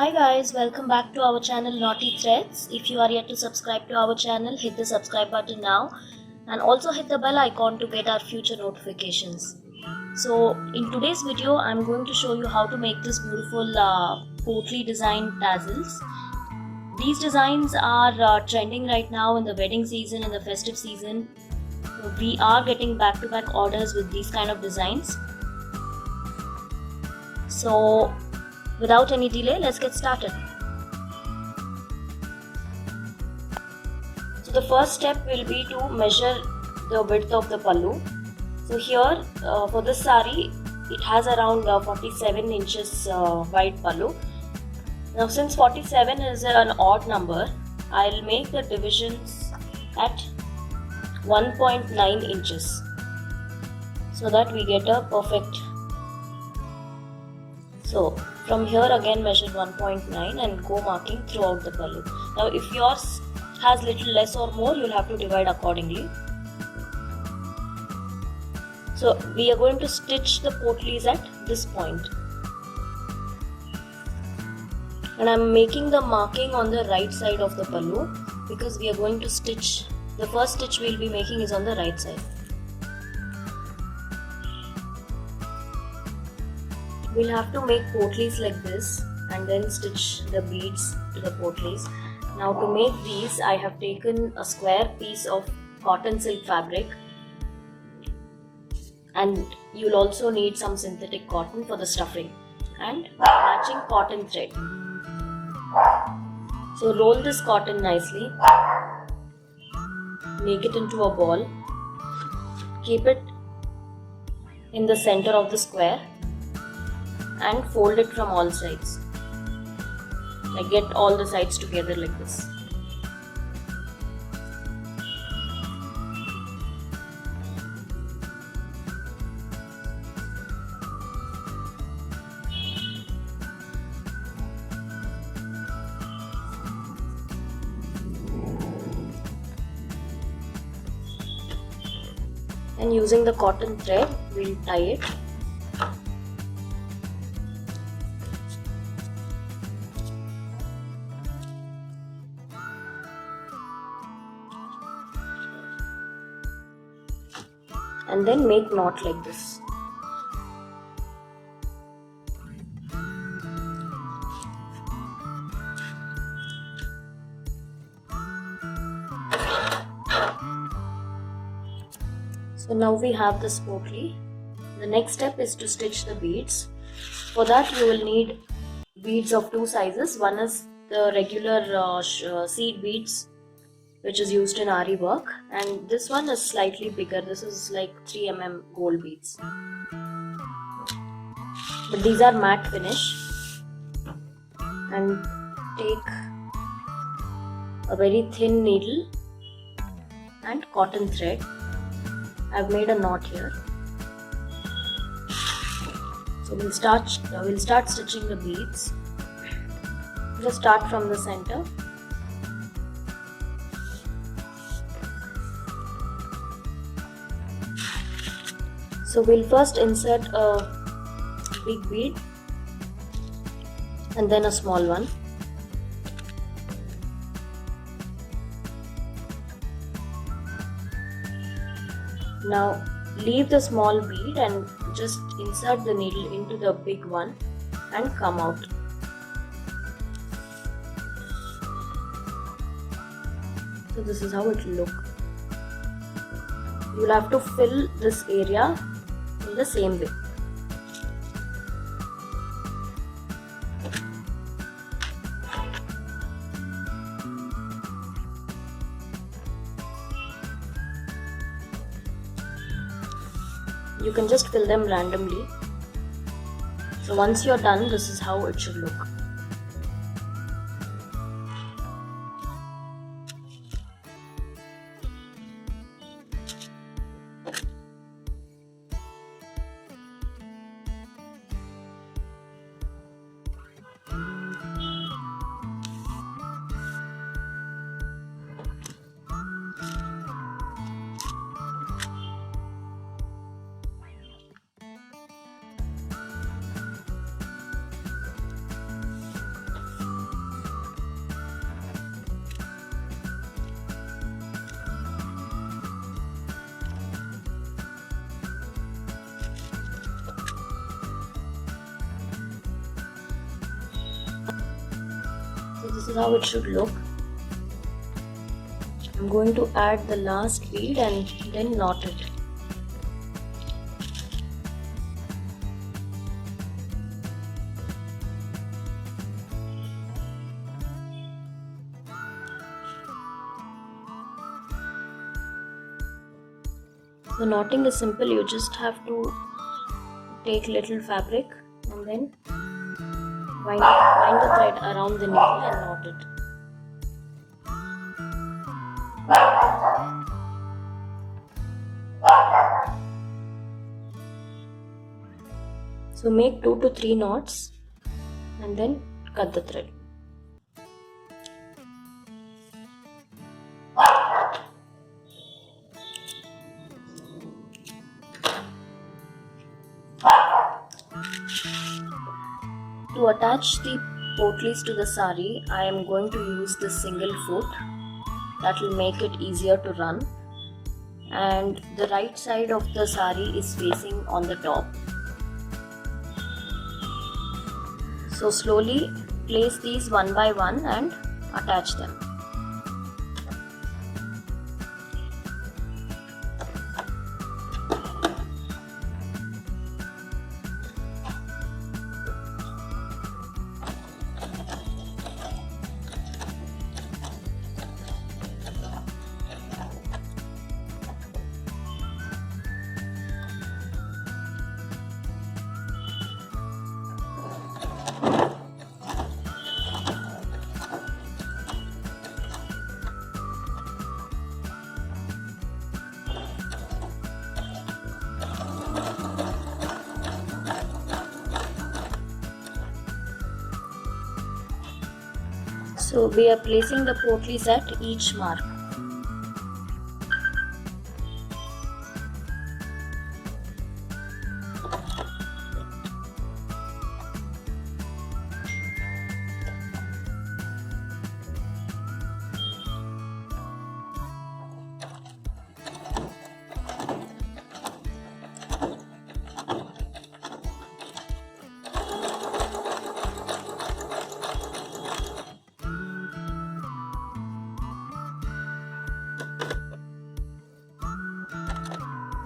Hi guys, welcome back to our channel Naughty Threads. If you are yet to subscribe to our channel, hit the subscribe button now and also hit the bell icon to get our future notifications. So in today's video, I'm going to show you how to make this beautiful Potli design tassels. These designs are trending right now in the wedding season and the festive season. We are getting back-to-back orders with these kind of designs. So without any delay, let's get started. So the first step will be to measure the width of the pallu. So here for this sari, it has around 47 inches wide pallu. Now since 47 is an odd number, I'll make the divisions at 1.9 inches so that we get a perfect. So from here again measure 1.9 and go marking throughout the pallu. Now if yours has little less or more, you'll have to divide accordingly. So we are going to stitch the potlis at this point. And I'm making the marking on the right side of the pallu because we are going to stitch, the first stitch we'll be making is on the right side. We'll have to make potlis like this and then stitch the beads to the potlis. Now to make these, I have taken a square piece of cotton silk fabric, and you'll also need some synthetic cotton for the stuffing and matching cotton thread. So roll this cotton nicely, make it into a ball, keep it in the center of the square and fold it from all sides. Like get all the sides together like this. And using the cotton thread, we'll tie it. And then make knot like this. So now we have this potli. The next step is to stitch the beads. For that you will need beads of two sizes. One is the regular seed beads, which is used in Ari work, and this one is slightly bigger. This is like 3 mm gold beads. But these are matte finish. And take a very thin needle and cotton thread. I've made a knot here. So we'll start stitching the beads. Just start from the center. So we'll first insert a big bead and then a small one. Now leave the small bead and just insert the needle into the big one and come out. So this is how it will look. You'll have to fill this area in the same way. You can just fill them randomly. So once you're done, this is how it should look. this is how it should look. I'm going to add the last bead and then knot it. So knotting is simple. You just have to take little fabric and then wind the thread around the needle and knot it. So make 2 to 3 knots and then cut the thread. To attach the potlis to the sari, I am going to use this single foot. That will make it easier to run. And the right side of the sari is facing on the top. So slowly place these one by one and attach them. So we are placing the potlis at each mark.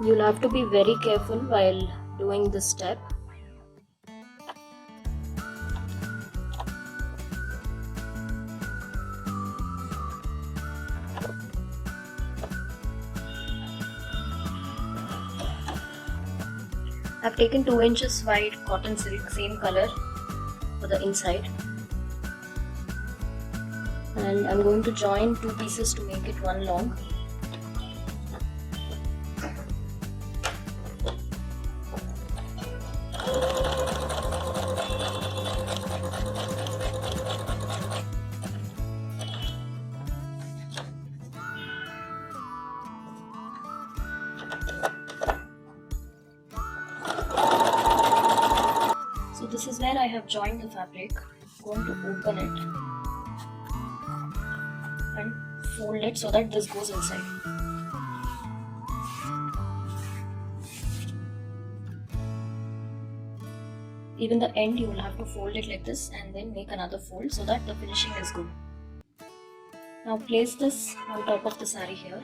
You'll have to be very careful while doing this step. I've taken 2 inches wide cotton silk, same color for the inside. And I'm going to join 2 pieces to make it one long. So this is where I have joined the fabric. I'm going to open it and fold it so that this goes inside. Even the end you will have to fold it like this and then make another fold so that the finishing is good. Now place this on top of the sari here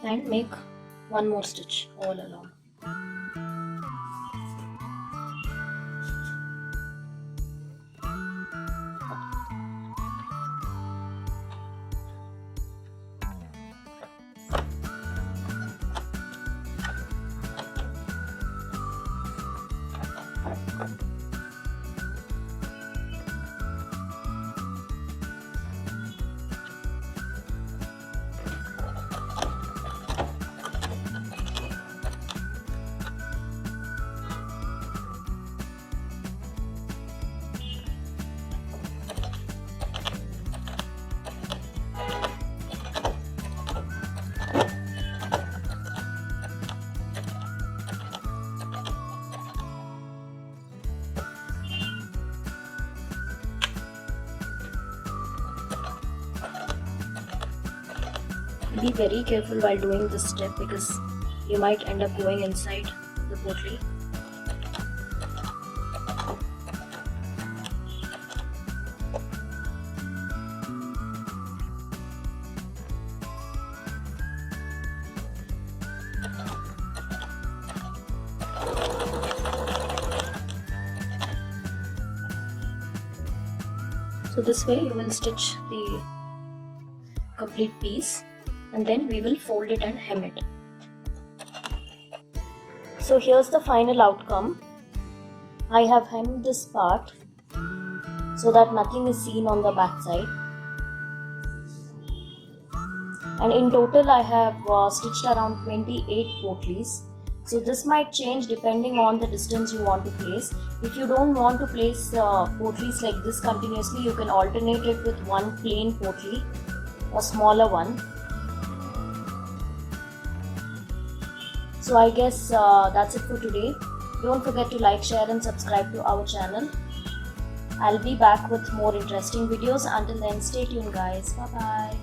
and make one more stitch all along. Be very careful while doing this step because you might end up going inside the potli. So this way you will stitch the complete piece and then we will fold it and hem it. So here's the final outcome. I have hemmed this part so that nothing is seen on the back side. And in total I have stitched around 28 potlis. So this might change depending on the distance you want to place. If you don't want to place potlis like this continuously, you can alternate it with one plain potli, a smaller one. So I guess that's it for today. Don't forget to like, share and subscribe to our channel. I'll be back with more interesting videos. Until then, stay tuned guys. Bye bye.